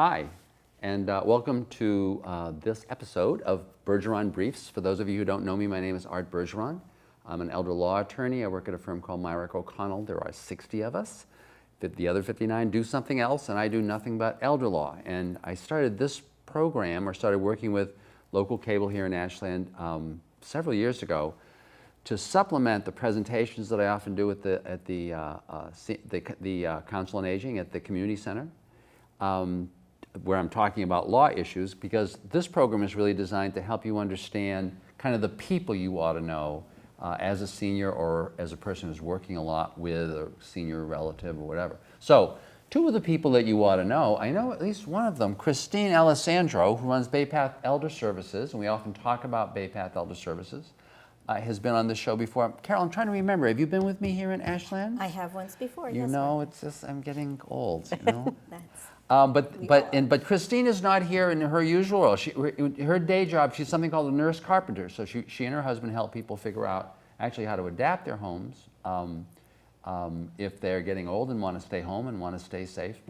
Hi, and welcome to this episode of Bergeron Briefs. For those of you who don't know me, my name is Art Bergeron. I'm an elder law attorney. I work at a firm called Myrick O'Connell. There are 60 of us. The other 59 do something else, and I do nothing but elder law. And I started this program, or started working with local cable here in Ashland several years ago, to supplement the presentations that I often do at the Council on Aging at the community center, where I'm talking about law issues, because this program is really designed to help you understand kind of the people you ought to know as a senior or as a person who's working a lot with a senior relative or whatever. So, two of the people that you ought to know, I know at least one of them, Christine Alessandro, who runs Bay Path Elder Services, and we often talk about Bay Path Elder Services, has been on this show before. Carol, I'm trying to remember, have you been with me here in Ashland? I have once before, You yes. know, it's just, I'm getting old, you know? That's, But Christine is not here in her usual role. Her day job, she's something called a nurse carpenter. So she and her husband help people figure out actually how to adapt their homes if they're getting old and want to stay home and want to stay safe.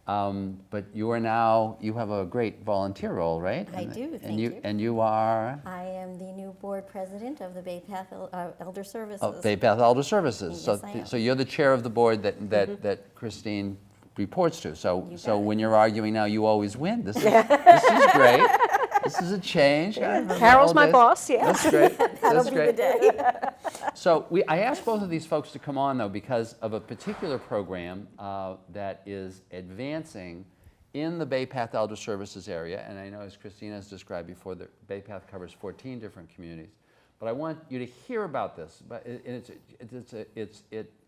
But you have a great volunteer role, right? I do, thank you. And you are? I am the new board president of the Bay Path Elder Services. Oh, Bay Path Elder Services. Yes, I am. So you're the chair of the board that Christine reports to. So when you're arguing now, you always win. This is great. This is a change. Carol's my boss, yeah. That's great. That'll That's be great. the day. So I asked both of these folks to come on, though, because of a particular program that is advancing in the Bay Path Elder Services area. And I know, as Christina has described before, that Bay Path covers 14 different communities. But I want you to hear about this. But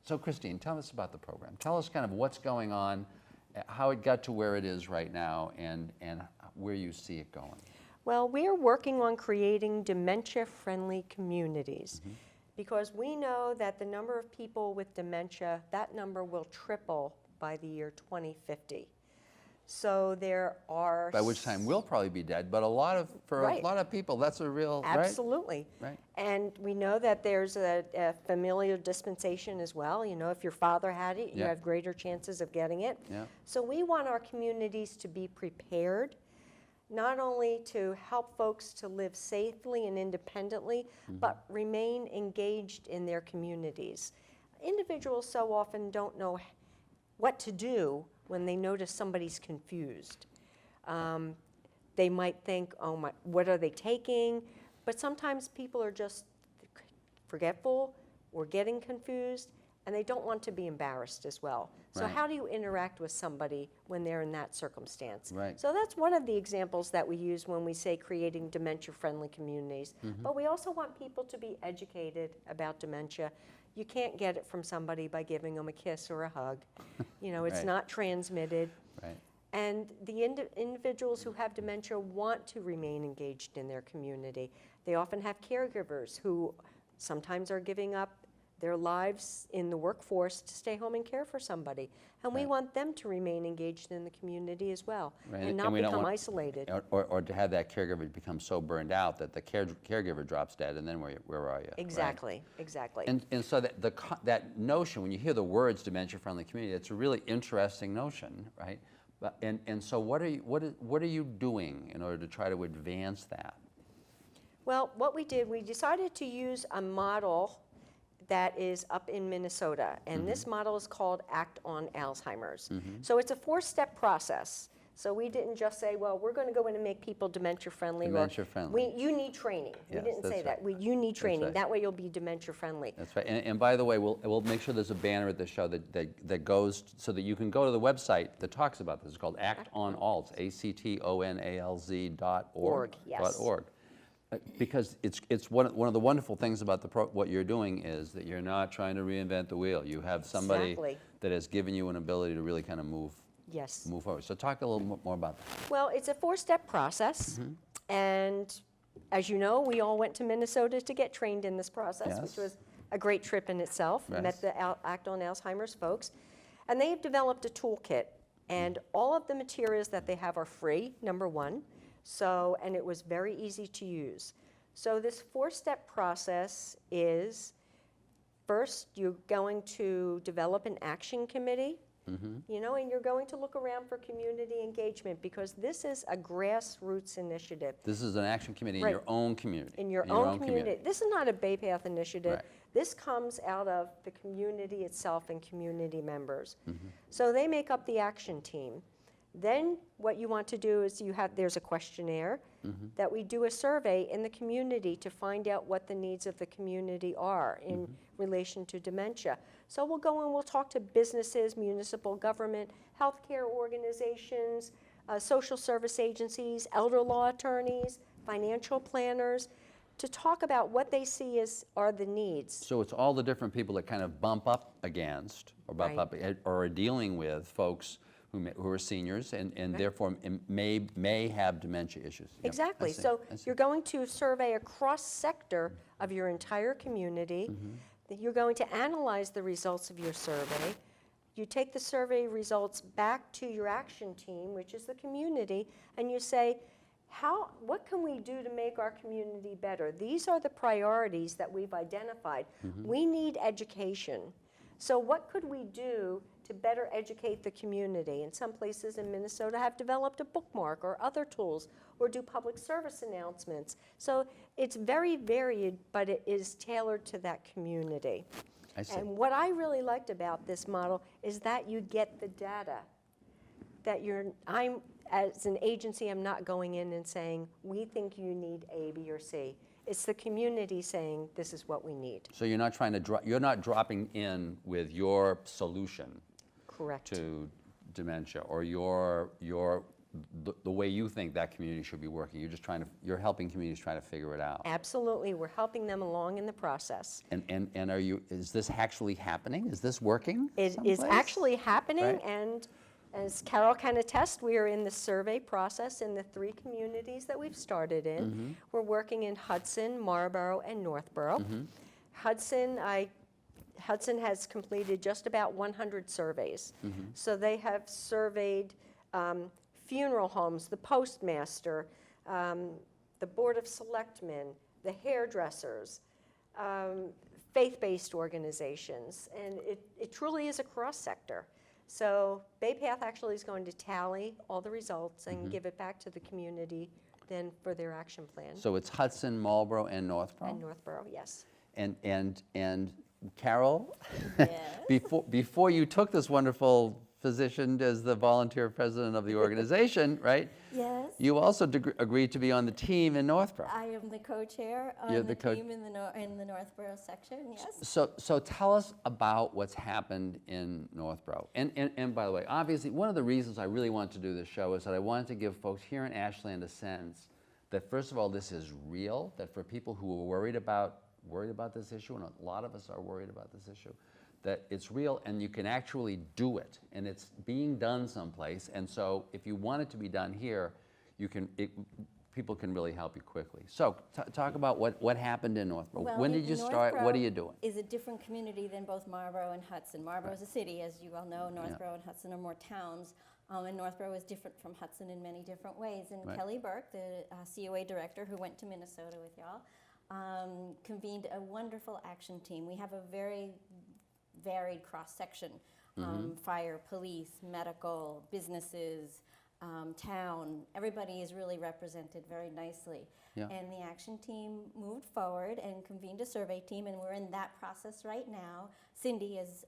So Christine, tell us about the program. Tell us kind of what's going on, how it got to where it is right now, and where you see it going. Well, we are working on creating dementia-friendly communities because we know that the number of people with dementia, that number will triple by the year 2050. So there are... By which time we'll probably be dead, but a lot of people, that's a real... Absolutely. Right? And we know that there's a familial dispensation as well. You know, if your father had it, you have greater chances of getting it. Yeah. So we want our communities to be prepared, not only to help folks to live safely and independently, but remain engaged in their communities. Individuals so often don't know what to do when they notice somebody's confused. They might think, oh, what are they taking? But sometimes people are just forgetful or getting confused, and they don't want to be embarrassed as well. So Right. how do you interact with somebody when they're in that circumstance? Right. So that's one of the examples that we use when we say creating dementia-friendly communities. But we also want people to be educated about dementia. You can't get it from somebody by giving them a kiss or a hug. You know, it's Right. not transmitted. Right. And the individuals who have dementia want to remain engaged in their community. They often have caregivers who sometimes are giving up their lives in the workforce to stay home and care for somebody. And we Right. want them to remain engaged in the community as well, Right. and not we don't become want- isolated. Or to have that caregiver become so burned out that the caregiver drops dead, and then where are you? Right? Exactly, exactly. And so that notion, when you hear the words dementia-friendly community, it's a really interesting notion, right? And so what are you doing in order to try to advance that? Well, what we did, we decided to use a model that is up in Minnesota, and this model is called Act on Alzheimer's. So it's a 4-step process. So we didn't just say, well, we're going to go in and make people dementia-friendly. Dementia-friendly. You need training. Yes, we didn't say that's that. right. You need training. right. That way you'll be dementia-friendly. That's right. And by the way, we'll make sure there's a banner at the show that goes so that you can go to the website that talks about this. It's called Act on Alz, actonalz.org. Yes. .org. Because it's one of the wonderful things about what you're doing is that you're not trying to reinvent the wheel. You have somebody Exactly. that has given you an ability to really kind of move Yes. forward. So talk a little more about that. Well, it's a 4-step process, and as you know, we all went to Minnesota to get trained in this process, Yes. which was a great trip in itself. Yes. Met the Act on Alzheimer's folks, and they've developed a toolkit, and all of the materials that they have are free, number one, and it was very easy to use. So this 4-step process is, first, you're going to develop an action committee. You know, and you're going to look around for community engagement because this is a grassroots initiative. This is an action committee in Right. your own community. In your own community. This is not a Bay Path initiative. Right. This comes out of the community itself and community members. So they make up the action team. Then what you want to do is there's a questionnaire that we do a survey in the community to find out what the needs of the community are in relation to dementia. So we'll go and we'll talk to businesses, municipal government, healthcare organizations, social service agencies, elder law attorneys, financial planners, to talk about what they see are the needs. So it's all the different people that kind of bump up against or bump up or are dealing with folks who are seniors and therefore may have dementia issues. Yep, Exactly. I see, So I see. you're going to survey a cross-sector of your entire community. You're going to analyze the results of your survey. You take the survey results back to your action team, which is the community, and you say, what can we do to make our community better? These are the priorities that we've identified. We need education. So what could we do to better educate the community? And some places in Minnesota have developed a bookmark or other tools or do public service announcements. So it's very varied, but it is tailored to that community. I see. And what I really liked about this model is that you get the data. That as an agency, I'm not going in and saying, we think you need A, B, or C. It's the community saying, this is what we need. So you're not trying to you're not dropping in with your solution Correct. to dementia or the way you think that community should be working. You're just you're helping communities try to figure it out. Absolutely, we're helping them along in the process. And is this actually happening? Is this working? It is someplace? actually happening, Right. and as Carol can attest, we are in the survey process in the 3 communities that we've started in. We're working in Hudson, Marlborough, and Northborough. Hudson has completed just about 100 surveys. So they have surveyed funeral homes, the postmaster, the Board of Selectmen, the hairdressers, faith-based organizations, and it truly is a cross-sector. So Bay Path actually is going to tally all the results and give it back to the community then for their action plan. So it's Hudson, Marlborough, and Northborough? And Northborough, yes. And Carol, Yes. before you took this wonderful position as the volunteer president of the organization, right? Yes. You also agreed to be on the team in Northborough. I am the co-chair You're on the the team in the Northborough section, yes. So tell us about what's happened in Northborough. And by the way, obviously, one of the reasons I really wanted to do this show is that I wanted to give folks here in Ashland a sense that, first of all, this is real, that for people who are worried about this issue, and a lot of us are worried about this issue, that it's real and you can actually do it, and it's being done someplace. And so if you want it to be done here, people can really help you quickly. So talk about what happened in Northborough. Well, When did you start? What are you doing? Is a different community than both Marlborough and Hudson. Marlborough is a city, as you all know. Northborough and Hudson are more towns. And Northborough is different from Hudson in many different ways. And Right. Kelly Burke, the COA director who went to Minnesota with y'all, convened a wonderful action team. We have a very varied cross-section, fire, police, medical, businesses, town. Everybody is really represented very nicely. Yeah. And the action team moved forward and convened a survey team, and we're in that process right now. Cindy is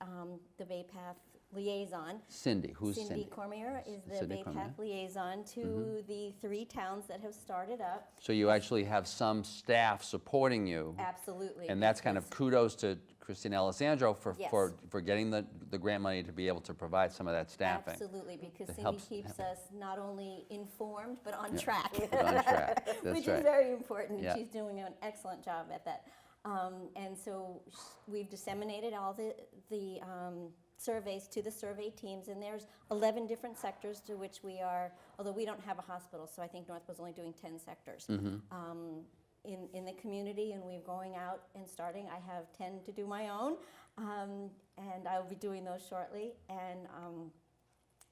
the Bay Path liaison. Cindy, who's Cindy? Cindy Cormier is the Cindy Bay Cormier. Path liaison to the 3 towns that have started up. So you actually have some staff supporting you. Absolutely. And that's kind of kudos to Christine Alessandro Yes. for getting the grant money to be able to provide some of that staffing. Absolutely, because That Cindy helps- keeps us not only informed, but on track. Put on track. That's Which right. is very important. Yeah. She's doing an excellent job at that. And so we've disseminated all the surveys to the survey teams, and there's 11 different sectors to which we are, although we don't have a hospital, so I think Northborough's only doing 10 sectors. In the community, and we're going out and starting. I have 10 to do my own, and I'll be doing those shortly. And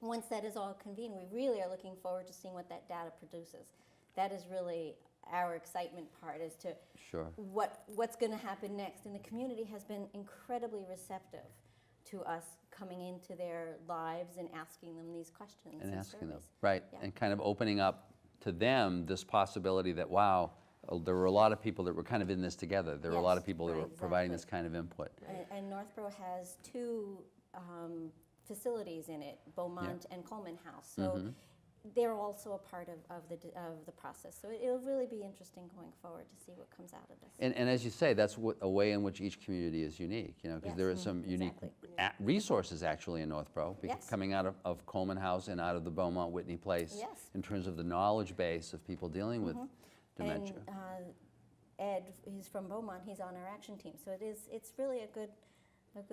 once that is all convened, we really are looking forward to seeing what that data produces. That is really our excitement part, as to Sure. what's going to happen next. And the community has been incredibly receptive to us coming into their lives and asking them these questions And asking them, surveys. right, Yeah. and kind of opening up to them this possibility that, wow, there were a lot of people that were kind of in this together. There were a lot Yes, of people that right, were providing this exactly. kind of input. And Northborough has two facilities in it, Beaumont and Coleman House. So they're also a part of the process. So it'll really be interesting going forward to see what comes out of this. And as you say, that's a way in which each community is unique, you know, because Yes, there are some unique exactly. resources actually in Northborough, Yes. coming out of Coleman House and out of the Beaumont Whitney Place, Yes. in terms of the knowledge base of people dealing with dementia. And Ed, he's from Beaumont, he's on our action team. So it's really a good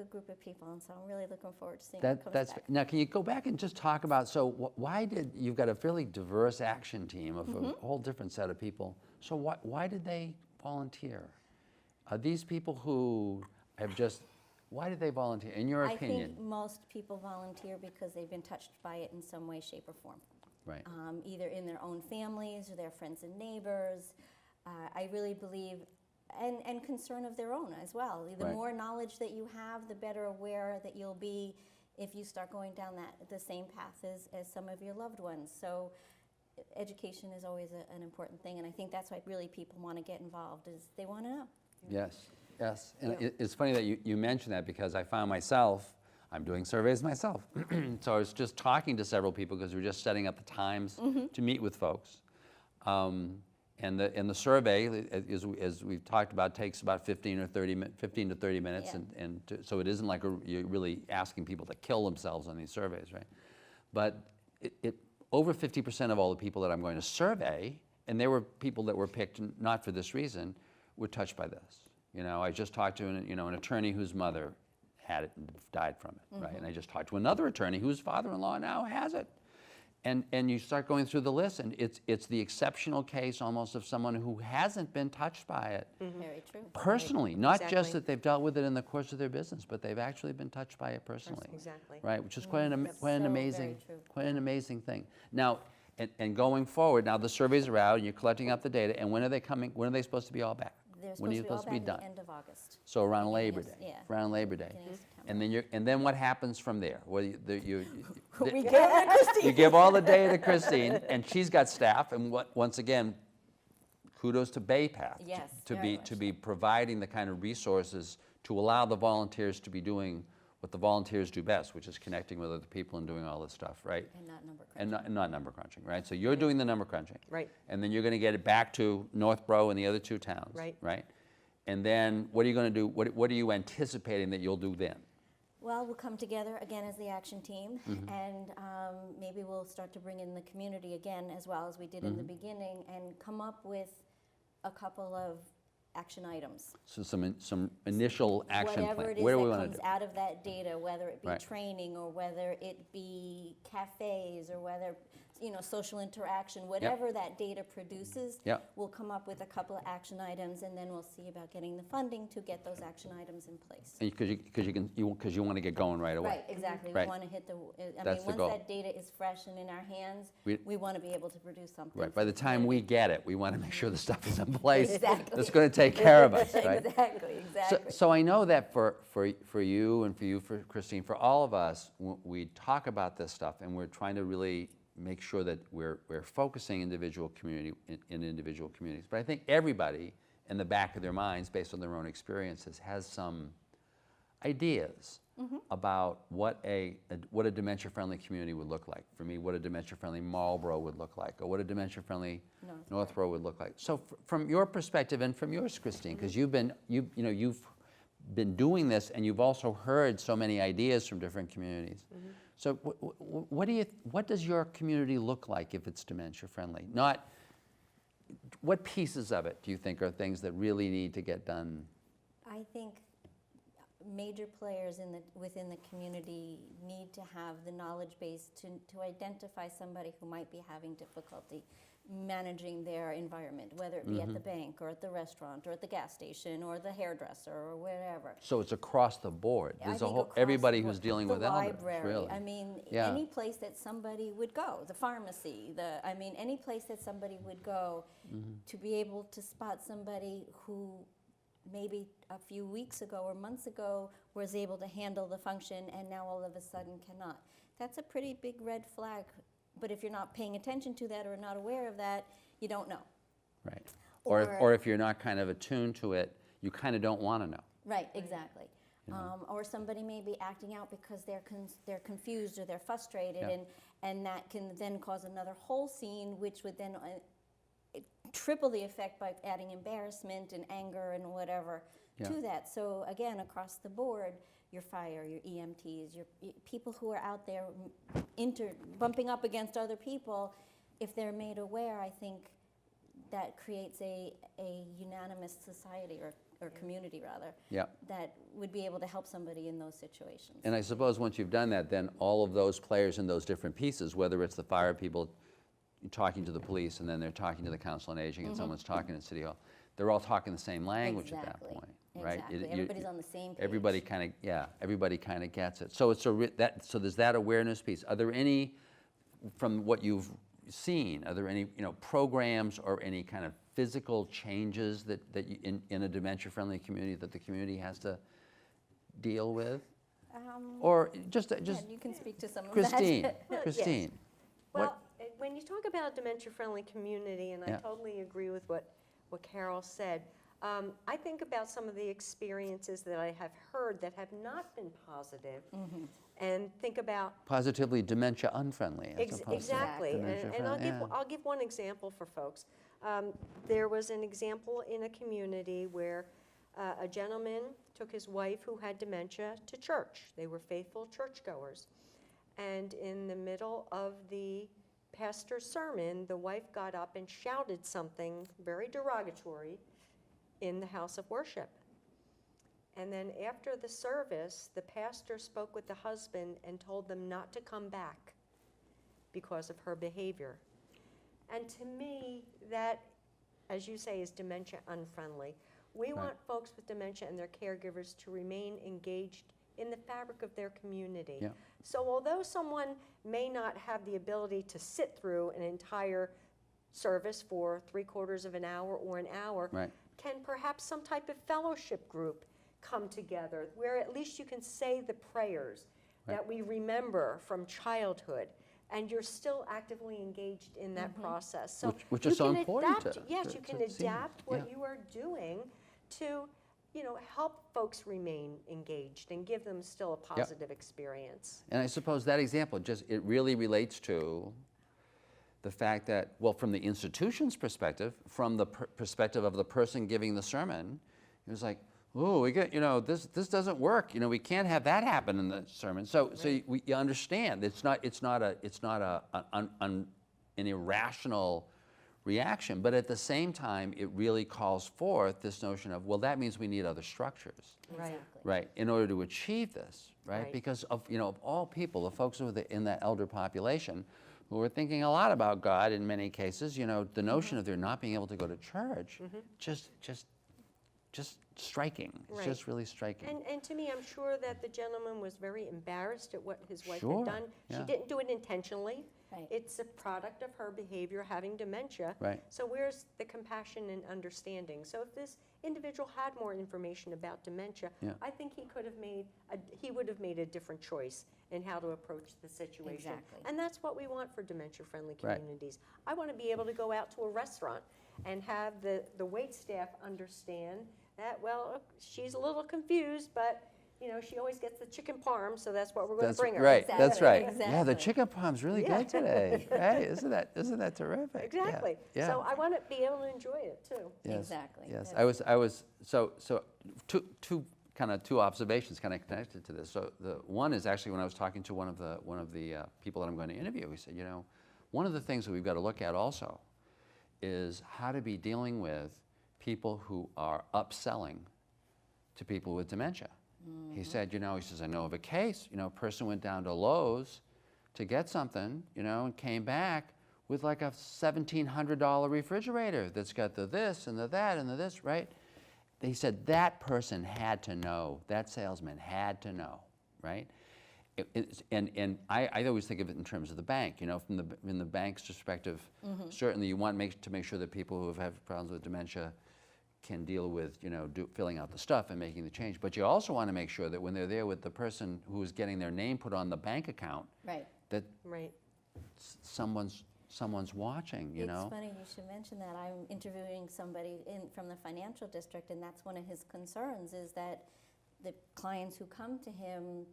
group of people, and so I'm really looking forward to seeing what comes That's back. now. Can you go back and just talk about, so why did you've got a fairly diverse action team of a whole different set of people? So why did they volunteer? Are these people who have just, why did they volunteer? In your I opinion, think most people volunteer because they've been touched by it in some way, shape, or form. right? Either in their own families or their friends and neighbors. I really believe, and concern of their own as well. The Right. more knowledge that you have, the better aware that you'll be if you start going down the same path as some of your loved ones. So education is always an important thing, and I think that's why really people want to get involved, is they want to know. Yes, yes. And it's funny that you mention that, because I found myself, I'm doing surveys myself. So I was just talking to several people because we were just setting up the times to meet with folks. And the survey, as we've talked about, takes about 15 to 30 minutes, Yeah. so it isn't like you're really asking people to kill themselves on these surveys, right? But over 50% of all the people that I'm going to survey, and there were people that were picked not for this reason, were touched by this. You know, I just talked to an attorney whose mother had it and died from it, right? And I just talked to another attorney whose father-in-law now has it. And you start going through the list, and it's the exceptional case almost of someone who hasn't been touched by it Very true. personally, not just Exactly. that they've dealt with it in the course of their business, but they've actually been touched by it personally. Exactly. Right, which is quite an So very amazing, true. quite an amazing thing. Now, and going forward, now the surveys are out, and you're collecting up the data, and when are they coming? When are they supposed to be all back? They're When are you supposed to be all back done? at the end of August. So around Beginning Labor of- Day. yeah. Around Labor Day. Beginning of September. And then what happens from there? Well, you We gave it to Christine. you give all the data to Christine, and she's got staff, and once again, kudos to Baypath Yes, to very be much to be providing the kind of resources to allow the volunteers to be doing what the volunteers do best, which is connecting with other people and doing all this stuff, right? And not number And crunching. not number crunching, right? So you're doing the number crunching. Right. And then you're going to get it back to Northborough and the other two towns. Right. Right? And then what are you going to do? What are you anticipating that you'll do then? Well, we'll come together again as the action team, Mm-hmm. and maybe we'll start to bring in the community again, as well as we did in the Mm-hmm. beginning, and come up with a couple of action items. So some initial action Whatever plan. it is What do we that want comes to do? out of that data, whether it be Right. training or whether it be cafes or whether, social interaction, whatever that data produces, Yep. we'll come up with a couple of action items, and then we'll see about getting the funding to get those action items in place. Because you want to get going right away. Right, exactly. Right. We want to hit That's the once goal. that data is fresh and in our hands, We- we want to be able to produce something. Right. for By the time we community. get it, we want to make sure the stuff is in place. Exactly. That's going to take care of us, right? Exactly, exactly. So I know that for you and for Christine, for all of us, we talk about this stuff, and we're trying to really make sure that we're focusing in individual communities. But I think everybody in the back of their minds, based on their own experiences, has some ideas about what a dementia-friendly community would look like. For me, what a dementia-friendly Marlborough would look like, or what a dementia-friendly Northborough would look like. So from your perspective and from yours, Christine, because you've been doing this, and you've also heard so many ideas from different communities. So what does your community look like if it's dementia-friendly? Not, what pieces of it do you think are things that really need to get done? I think major players within the community need to have the knowledge base to identify somebody who might be having difficulty managing their environment, whether it be at the bank or at the restaurant or at the gas station or the hairdresser or wherever. So it's across the board. I There's think across everybody the who's board. dealing The with elements, library. really. I mean, Yeah. any place that somebody would go, the pharmacy, any place that somebody would go Mm-hmm. to be able to spot somebody who maybe a few weeks ago or months ago was able to handle the function and now all of a sudden cannot. That's a pretty big red flag. But if you're not paying attention to that or not aware of that, you don't know. Right. Or- Or if you're not kind of attuned to it, you kind of don't want to know. Right, exactly. Or somebody may be acting out because they're confused or they're frustrated, Yeah. and that can then cause another whole scene, which would then triple the effect by adding embarrassment and anger and whatever Yeah. to that. So again, across the board, your fire, your EMTs, your people who are out there bumping up against other people, if they're made aware, I think that creates a unanimous society or community rather, Yeah. that would be able to help somebody in those situations. And I suppose once you've done that, then all of those players in those different pieces, whether it's the fire people talking to the police and then they're talking to the council on aging and someone's talking at City Hall, they're all talking the same language at that Exactly. point, right? Exactly. Everybody's on the same page. Everybody kind of gets it. So it's so there's that awareness piece. Are there any, from what you've seen, are there any programs or any kind of physical changes that you, in a dementia-friendly community that the community has to deal with? Or just Yeah, you can speak to some of Christine, that. Well, yes. Christine. Well, when you talk about a dementia-friendly community, and I Yeah. totally agree with what Carol said, I think about some of the experiences that I have heard that have not been positive, and think about Positively dementia unfriendly as opposed to exactly. dementia And I'll friendly. I'll give one example for folks. There was an example in a community where a gentleman took his wife who had dementia to church. They were faithful churchgoers. And in the middle of the pastor's sermon, the wife got up and shouted something very derogatory in the house of worship. And then after the service, the pastor spoke with the husband and told them not to come back because of her behavior. And to me, that, as you say, is dementia unfriendly. We Right. want folks with dementia and their caregivers to remain engaged in the fabric of their community. Yeah. So although someone may not have the ability to sit through an entire service for 3/4 of an hour or an hour, Right. can perhaps some type of fellowship group come together where at least you can say the prayers Right. that we remember from childhood, and you're still actively engaged in that process. So Which you is so can important adapt- to- Yes, to- you can to seniors, adapt what yeah. you are doing to, help folks remain engaged and give them still a positive experience. And I suppose that example it really relates to the fact that, well, from the institution's perspective, from the perspective of the person giving the sermon, it was like, oh, we get, this doesn't work. We can't have that happen in the sermon. So you understand it's not an irrational reaction, but at the same time, it really calls forth this notion of, well, that means we need other structures. Right. Exactly. Right, in order to achieve this, right? Right. Because of all people, the folks who are in that elder population, who are thinking a lot about God in many cases, the notion of their not being able to go to church, just striking. It's Right. just really striking. And to me, I'm sure that the gentleman was very embarrassed at what his wife Sure, had done. She yeah. didn't do it intentionally. Right. It's a product of her behavior, having dementia. Right. So where's the compassion and understanding? So if this individual had more information about dementia, Yeah. I think he would have made a different choice in how to approach the situation. Exactly. And that's what we want for dementia-friendly Right. communities. I want to be able to go out to a restaurant and have the wait staff understand that, well, she's a little confused, but, she always gets the chicken parm, so that's what we're going to That's bring her. right. That's Exactly, right. Yeah, the exactly. chicken parm's really Yeah. good today. Right? Isn't that terrific? Yeah, Exactly. Yeah. So I want to be able to enjoy it, too. Yes, Exactly. Yes, That's- I was so two observations kind of connected to this. So the one is actually when I was talking to one of the people that I'm going to interview. He said, one of the things that we've got to look at also is how to be dealing with people who are upselling to people with dementia. He said, he says, I know of a case, a person went down to Lowe's to get something, and came back with like a $1,700 refrigerator that's got the this and the that and the this, right? He said that person had to know, that salesman had to know, right? And I always think of it in terms of the bank, from the bank's perspective, certainly you want to make sure that people who have had problems with dementia can deal with, filling out the stuff and making the change. But you also want to make sure that when they're there with the person who is getting their name put on the bank account, Right. that Right. someone's watching, It's funny you should mention that. I'm interviewing somebody from the financial district, and that's one of his concerns, is that the clients who come to him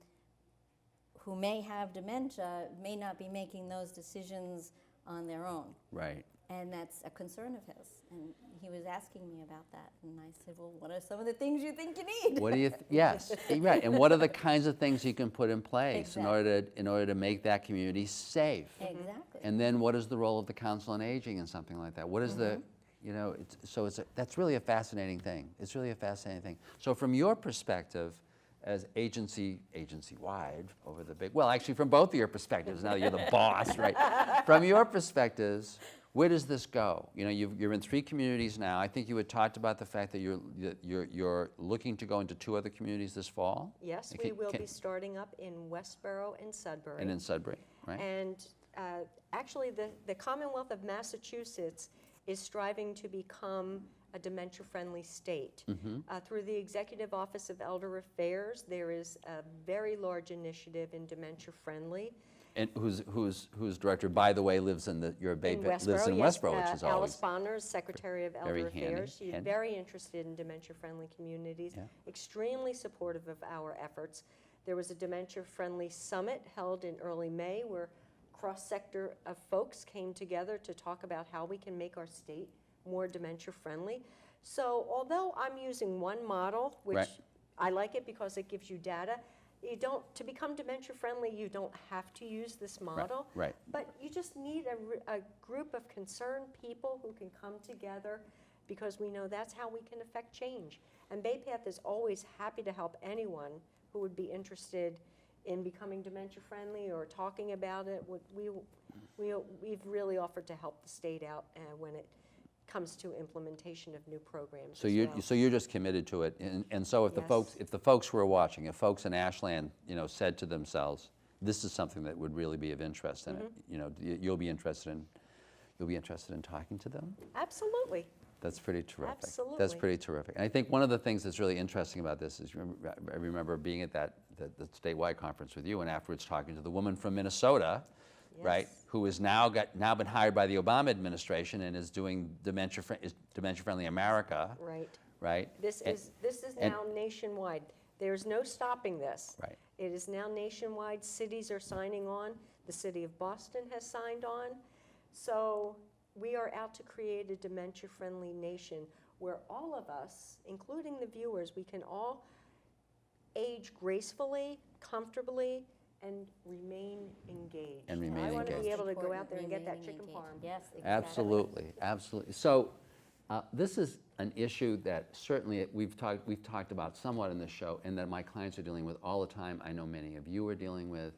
who may have dementia may not be making those decisions on their own. Right. And that's a concern of his. And he was asking me about that. And I said, well, what are some of the things you think you need? What do you, yes, right, and what are the kinds of things you can put in place in Exactly. order to make that community safe? Exactly. And then what is the role of the Council on Aging in something like that? What is the, that's really a fascinating thing. It's really a fascinating thing. So from your perspective, as agency-wide over the big, well, actually from both of your perspectives, now that you're the boss, right? From your perspectives, where does this go? You're in 3 communities now. I think you had talked about the fact that you're looking to go into 2 other communities this fall. Yes, we will be starting up in Westboro and Sudbury. And in Sudbury, right? And actually, the Commonwealth of Massachusetts is striving to become a dementia-friendly state. Through the Executive Office of Elder Affairs, there is a very large initiative in dementia-friendly. And whose director, by the way, lives in lives in Westboro, yes, which is Alice always Bonner, Secretary of Elder very handy. Affairs. She's very interested in dementia-friendly communities, Yeah. extremely supportive of our efforts. There was a dementia-friendly summit held in early May where cross-sector of folks came together to talk about how we can make our state more dementia-friendly. So although I'm using one model, which Right. I like it because it gives you data, to become dementia-friendly, you don't have to use this model. Right. But you just need a group of concerned people who can come together, because we know that's how we can affect change. And Bay Path is always happy to help anyone who would be interested in becoming dementia-friendly or talking about it. We've really offered to help the state out when it comes to implementation of new programs. So as well. you're just committed to it, and so if the folks who are watching, if folks in Ashland, said to themselves, this is something that would really be of interest in it, you'll be interested in talking to them. Absolutely. That's pretty terrific. Absolutely. That's pretty terrific. And I think one of the things that's really interesting about this is, I remember being at the statewide conference with you, and afterwards talking to the woman from Minnesota, right, Yes. who is now been hired by the Obama administration and is doing Dementia-Friendly America. Right. Right. This is now nationwide. There's no stopping this. Right. It is now nationwide. Cities are signing on. The city of Boston has signed on. So we are out to create a dementia-friendly nation where all of us, including the viewers, we can all age gracefully, comfortably, and remain engaged. And remain I want to be engaged. able to go Important, out there and get that remaining chicken engaged. farm. Yes, exactly. Absolutely, absolutely. So this is an issue that certainly we've talked about somewhat in this show, and that my clients are dealing with all the time. I know many of you are dealing with.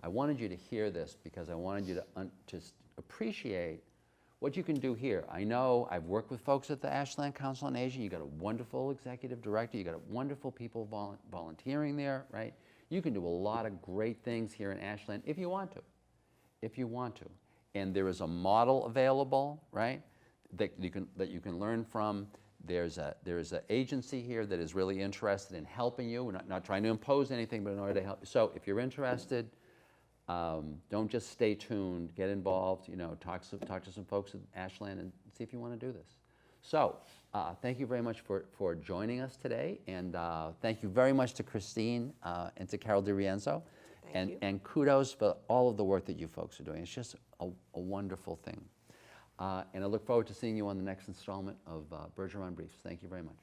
I wanted you to hear this because I wanted you to appreciate what you can do here. I know I've worked with folks at the Ashland Council on Aging. You got a wonderful executive director. You got wonderful people volunteering there, right? You can do a lot of great things here in Ashland if you want to, And there is a model available, right, that you can learn from. There's an agency here that is really interested in helping you. We're not trying to impose anything, but in order to help. So if you're interested, don't just stay tuned. Get involved. Talk to some folks at Ashland and see if you want to do this. So thank you very much for joining us today, and thank you very much to Christine and to Carol DiRienzo, and kudos for all of the work that you folks are doing. It's just a wonderful thing, and I look forward to seeing you on the next installment of Bergeron Briefs. Thank you very much.